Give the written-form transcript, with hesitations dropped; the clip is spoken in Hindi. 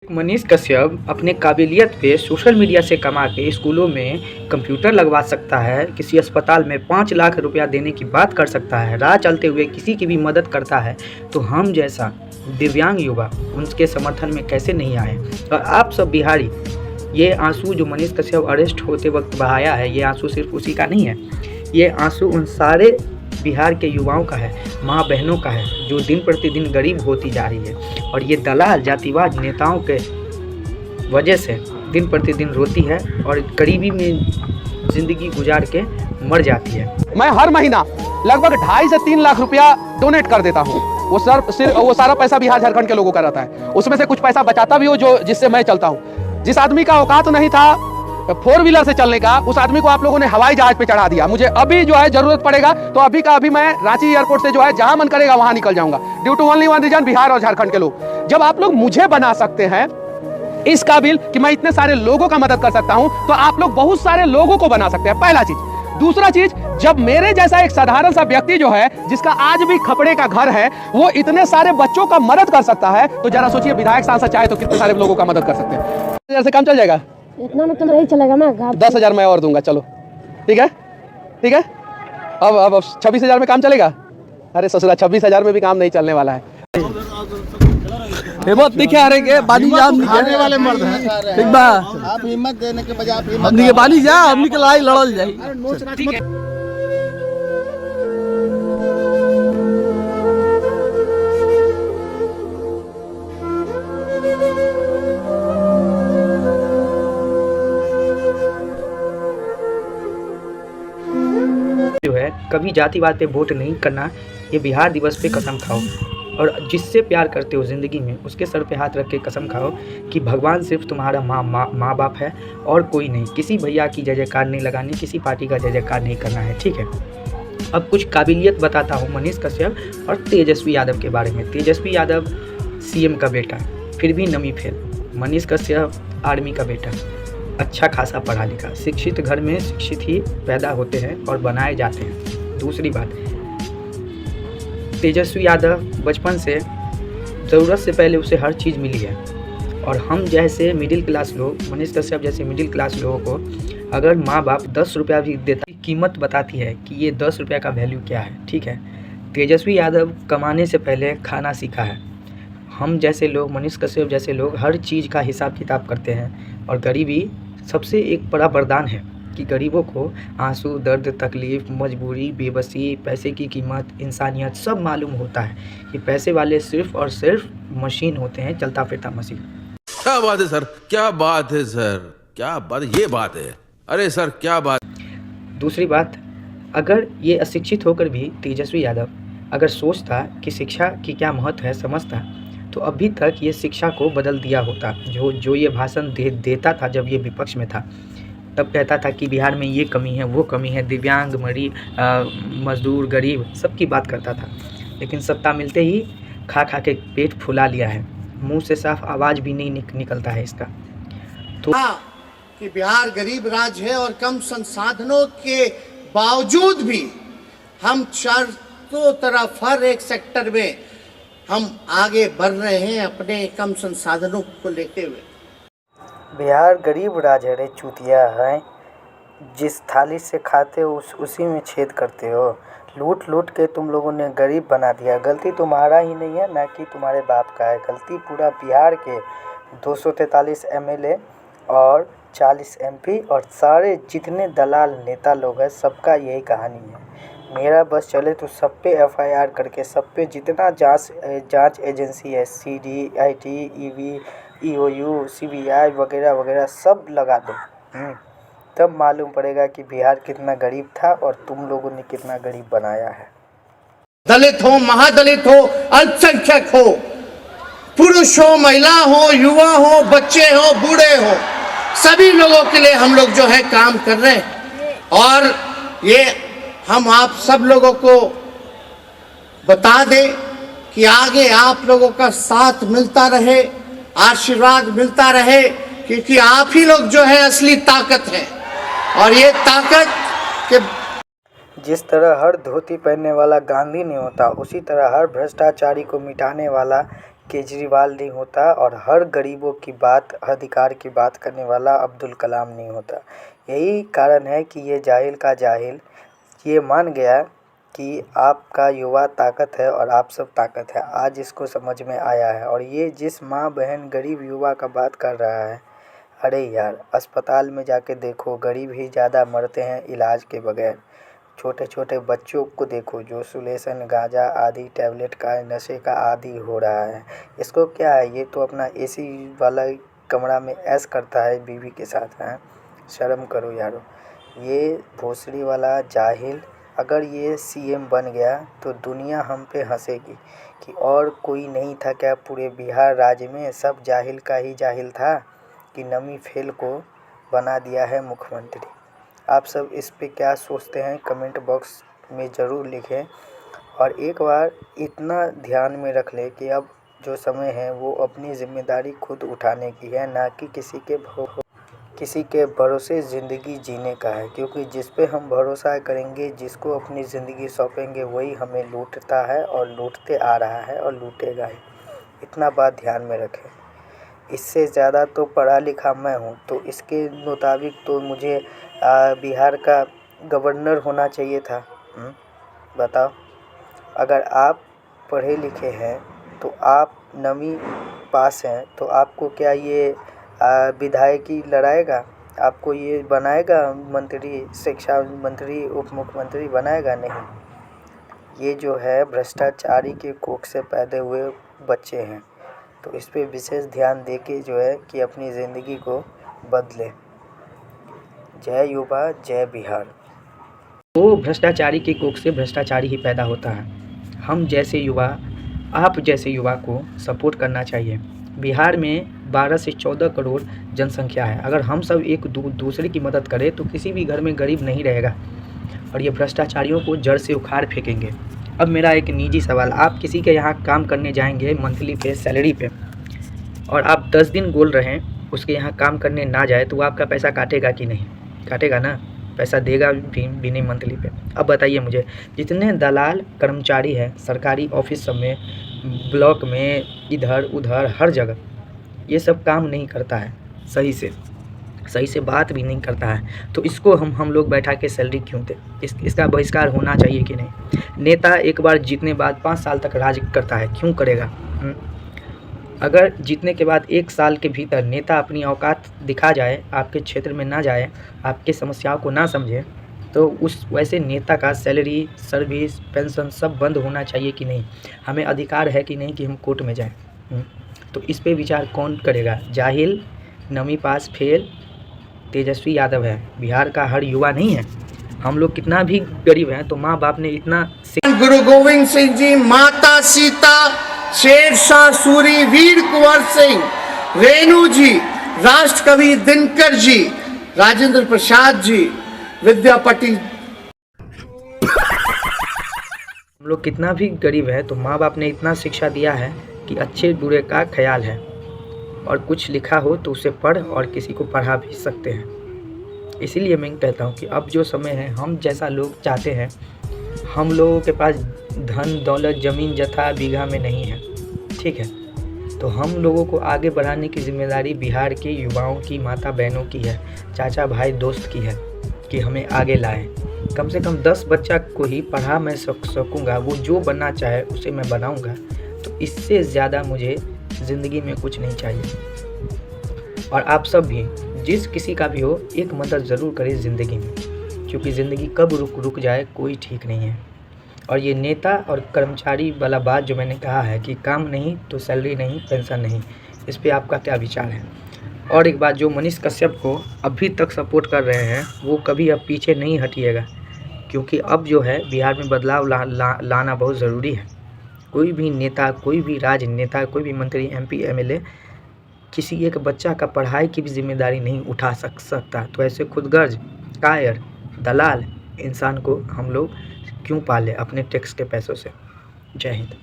मनीष कश्यप अपने काबिलियत पे सोशल मीडिया से कमा के स्कूलों में कंप्यूटर लगवा सकता है, किसी अस्पताल में 5 लाख रुपया देने की बात कर सकता है, राह चलते हुए किसी की भी मदद करता है, तो हम जैसा दिव्यांग युवा उनके समर्थन में कैसे नहीं आए। और आप सब बिहारी, ये आंसू जो मनीष कश्यप अरेस्ट होते वक्त बहाया है, ये आंसू सिर्फ उसी का नहीं है, ये आंसू उन सारे बिहार के युवाओं का है, माँ बहनों का है, जो दिन प्रतिदिन गरीब होती जा रही है। और ये दलाल जातिवाद नेताओं के वजह से दिन प्रतिदिन रोती है और गरीबी में ज़िंदगी गुजार के मर जाती है। मैं हर महीना लगभग 2.5 से 3 लाख रुपया डोनेट कर देता हूँ। वो सारा पैसा बिहार झारखंड के लोगों का रहता है। उसमें से कुछ पैसा बचाता भी हो जिससे मैं चलता हूँ। जिस आदमी का औकात नहीं था 4 व्हीलर से चलने का, उस आदमी को आप लोगों ने हवाई जहाज पे चढ़ा दिया। मुझे अभी जो है जरूरत पड़ेगा तो अभी का अभी मैं रांची एयरपोर्ट से जो है जहां मन करेगा वहां निकल जाऊंगा। Due to only one reason, Bihar और झारखंड के लोग। जब आप लोग मुझे बना सकते हैं इस काबिल कि मैं इतने सारे लोगों का मदद कर सकता हूं, तो आप लोग बहुत सारे लोगों को बना सकते हैं, पहला चीज। दूसरा चीज, जब मेरे जैसा एक साधारण सा व्यक्ति जो है, जिसका आज भी खपड़े का घर है, वो इतने सारे बच्चों का मदद कर सकता है, तो जरा सोचिए विधायक सांसद चाहे तो कितने सारे लोगों का मदद कर सकते हैं। जैसे काम चल जाएगा, इतना में तो नहीं चलेगा ना। 10,000 मैं और दूंगा, चलो ठीक है, ठीक है। अब 26,000 में काम चलेगा? अरे ससुरा, 26,000 में भी काम नहीं चलने वाला है। हिम्मत दिखे हारे के बानी जाम आने वाले मर्द हैं। ठीक बा, आप हिम्मत देने के बजाय आप हिम्मत के बानी जा, हमनी के लड़ाई लड़ल जाई। जो है, कभी जातिवाद पे वोट नहीं करना, ये बिहार दिवस पे कसम खाओ। और जिससे प्यार करते हो ज़िंदगी में, उसके सर पे हाथ रख के कसम खाओ कि भगवान सिर्फ तुम्हारा माँ बाप है और कोई नहीं। किसी भैया की जय जयकार नहीं लगानी, किसी पार्टी का जय जयकार नहीं करना है, ठीक है। अब कुछ काबिलियत बताता हूँ मनीष कश्यप और तेजस्वी यादव के बारे में। तेजस्वी यादव CM का बेटा, फिर भी नमी फेल। मनीष कश्यप आर्मी का बेटा, अच्छा खासा पढ़ा लिखा, शिक्षित घर में शिक्षित ही पैदा होते हैं और बनाए जाते हैं। दूसरी बात, तेजस्वी यादव बचपन से ज़रूरत से पहले उसे हर चीज़ मिली है। और हम जैसे मिडिल क्लास लोग, मनीष कश्यप जैसे मिडिल क्लास लोगों को अगर माँ बाप 10 रुपया भी देता, कीमत बताती है कि ये 10 रुपया का वैल्यू क्या है, ठीक है। तेजस्वी यादव कमाने से पहले खाना सीखा है। हम जैसे लोग, मनीष कश्यप जैसे लोग हर चीज़ का हिसाब किताब करते हैं। और गरीबी सबसे एक बड़ा वरदान है कि गरीबों को आंसू, दर्द, तकलीफ़, मजबूरी, बेबसी, पैसे की कीमत, इंसानियत सब मालूम होता है कि पैसे वाले सिर्फ और सिर्फ मशीन होते हैं, चलता फिरता मशीन। क्या बात है सर, क्या बात है सर, क्या बात, ये बात है, अरे सर क्या बात। दूसरी बात, अगर ये अशिक्षित होकर भी तेजस्वी यादव अगर सोचता कि शिक्षा की क्या महत्व है, समझता, तो अभी तक ये शिक्षा को बदल दिया होता। जो ये भाषण देता था जब ये विपक्ष में था, तब कहता था कि बिहार में ये कमी है, वो कमी है, दिव्यांग, मजदूर, गरीब सबकी बात करता था। लेकिन सत्ता मिलते ही खा खा के पेट फुला लिया है, मुंह से साफ आवाज़ भी नहीं निकलता है इसका। तो कि बिहार गरीब राज्य है और कम संसाधनों के बावजूद भी हम चारों तरफ हर एक सेक्टर में हम आगे बढ़ रहे हैं अपने कम संसाधनों को लेते हुए। बिहार गरीब राज्य है रे चूतिया है, जिस थाली से खाते हो उसी में छेद करते हो। लूट लूट के तुम लोगों ने गरीब बना दिया। गलती तुम्हारा ही नहीं है, ना कि तुम्हारे बाप का है, गलती पूरा बिहार के 243 MLA और 40 MP और सारे जितने दलाल नेता लोग हैं, सबका यही कहानी है। मेरा बस चले तो सब पे FIR करके, सब पे जितना जांच एजेंसी है, CD, IT, EV, EOU, CBI वगैरह वगैरह सब लगा दो, तब मालूम पड़ेगा कि बिहार कितना गरीब था और तुम लोगों ने कितना गरीब बनाया है। दलित हो, महादलित हो, अल्पसंख्यक हो, पुरुष हो, महिला हो, युवा हो, बच्चे हो, बूढ़े हो, सभी लोगों के लिए हम लोग जो है काम कर रहे हैं। और ये हम आप सब लोगों को बता दें कि आगे आप लोगों का साथ मिलता रहे, आशीर्वाद मिलता रहे, क्योंकि आप ही लोग जो है असली ताकत है। और ये ताकत के जिस तरह हर धोती पहनने वाला गांधी नहीं होता, उसी तरह हर भ्रष्टाचारी को मिटाने वाला केजरीवाल नहीं होता और हर गरीबों की बात, अधिकार की बात करने वाला अब्दुल कलाम नहीं होता। यही कारण है कि ये जाहिल का जाहिल ये मान गया कि आपका युवा ताकत है और आप सब ताकत है। आज इसको समझ में आया है। और ये जिस माँ बहन गरीब युवा का बात कर रहा है, अरे यार अस्पताल में जाके देखो, गरीब ही ज़्यादा मरते हैं इलाज के बगैर। छोटे छोटे बच्चों को देखो जो सुलेसन, गांजा आदि टैबलेट का नशे का आदी हो रहा है। इसको क्या है, ये तो अपना एसी वाला कमरा में ऐश करता है बीवी के साथ। हैं, शर्म करो यारो। ये भोसड़ी वाला जाहिल अगर ये सीएम बन गया तो दुनिया हम पे हंसेगी कि और कोई नहीं था क्या पूरे बिहार राज्य में, सब जाहिल का ही जाहिल था कि नमी फेल को बना दिया है मुख्यमंत्री। आप सब इस पे क्या सोचते हैं कमेंट बॉक्स में ज़रूर लिखें। और एक बार इतना ध्यान में रख ले कि अब जो समय है वो अपनी ज़िम्मेदारी खुद उठाने की है, ना कि किसी के भरोसे ज़िंदगी जीने का है। क्योंकि जिस पे हम भरोसा करेंगे, जिसको अपनी ज़िंदगी सौंपेंगे, वही हमें लूटता है और लूटते आ रहा है और लूटेगा ही। इतना बात ध्यान में रखें। इससे ज़्यादा तो पढ़ा लिखा मैं हूँ, तो इसके मुताबिक तो मुझे बिहार का गवर्नर होना चाहिए था। बताओ, अगर आप पढ़े लिखे हैं तो आप नवी पास हैं तो आपको क्या ये विधायकी लड़ाएगा? आपको ये बनाएगा मंत्री, शिक्षा मंत्री, उप मुख्यमंत्री बनाएगा? नहीं। ये जो है भ्रष्टाचारी के कोख से पैदा हुए बच्चे हैं। तो इस पे विशेष ध्यान देके जो है कि अपनी ज़िंदगी को बदले। जय युवा, जय बिहार। तो भ्रष्टाचारी के कोख से भ्रष्टाचारी ही पैदा होता है। हम जैसे युवा, आप जैसे युवा को सपोर्ट करना चाहिए। बिहार में 12 से 14 करोड़ जनसंख्या है। अगर हम सब एक दूसरे की मदद करें तो किसी भी घर में गरीब नहीं रहेगा और ये भ्रष्टाचारियों को जड़ से उखाड़ फेंकेंगे। अब मेरा एक निजी सवाल, आप किसी के यहाँ काम करने जाएंगे मंथली पे, सैलरी पे, और आप 10 दिन बोल रहे हैं उसके यहाँ काम करने ना जाए तो वो आपका पैसा काटेगा कि नहीं? काटेगा ना, पैसा देगा भी नहीं मंथली पे। अब बताइए मुझे, जितने दलाल कर्मचारी हैं सरकारी ऑफिस सब में, ब्लॉक में, इधर उधर हर जगह, ये सब काम नहीं करता है सही से बात भी नहीं करता है, तो इसको हम लोग बैठा के सैलरी क्यों दें? इसका बहिष्कार होना चाहिए कि नहीं? नेता एक बार जीतने बाद 5 साल तक राज करता है, क्यों करेगा? अगर जीतने के बाद 1 साल के भीतर नेता अपनी औकात दिखा जाए, आपके क्षेत्र में ना जाए, आपकी समस्याओं को ना समझे, तो उस वैसे नेता का सैलरी, सर्विस, पेंशन सब बंद होना चाहिए कि नहीं? हमें अधिकार है कि नहीं कि हम कोर्ट में जाएं? तो इस पे विचार कौन करेगा? जाहिल, नवी पास फेल तेजस्वी यादव है। बिहार का हर युवा नहीं है। हम लोग कितना भी गरीब हैं तो माँ बाप ने इतना गुरु गोविंद सिंह जी, माता सीता, शेर शाह सूरी, वीर कुंवर सिंह, रेणु जी, राष्ट्र कवि दिनकर जी, राजेंद्र प्रसाद जी, विद्यापति। हम लोग कितना भी गरीब है तो माँ बाप ने इतना शिक्षा दिया है कि अच्छे बुरे का ख्याल है, और कुछ लिखा हो तो उसे पढ़ और किसी को पढ़ा भी सकते हैं। इसीलिए मैं कहता हूँ कि अब जो समय है, हम जैसा लोग चाहते हैं, हम लोगों के पास धन दौलत ज़मीन जथा बीघा में नहीं है, ठीक है? तो हम लोगों को आगे बढ़ाने की जिम्मेदारी बिहार के युवाओं की, माता बहनों की है, चाचा भाई दोस्त की है कि हमें आगे लाएं। कम से कम 10 बच्चा को ही पढ़ा मैं सकूँगा, वो जो बनना चाहे उसे मैं बनाऊँगा। तो इससे ज़्यादा मुझे ज़िंदगी में कुछ नहीं चाहिए। और आप सब भी, जिस किसी का भी हो, एक मदद ज़रूर करें ज़िंदगी में, क्योंकि ज़िंदगी कब रुक जाए कोई ठीक नहीं है। और ये नेता और कर्मचारी वाला बात जो मैंने कहा है कि काम नहीं तो सैलरी नहीं, पेंशन नहीं, इस पे आपका क्या विचार है? और एक बात, जो मनीष कश्यप को अभी तक सपोर्ट कर रहे हैं वो कभी अब पीछे नहीं हटिएगा, क्योंकि अब जो है बिहार में बदलाव लाना बहुत ज़रूरी है। कोई भी नेता, कोई भी राजनेता, कोई भी मंत्री, MP, MLA किसी एक बच्चा का पढ़ाई की भी जिम्मेदारी नहीं उठा सकता। तो ऐसे खुदगर्ज, कायर, दलाल इंसान को हम लोग क्यों पाले अपने टैक्स के पैसों से? जय हिंद।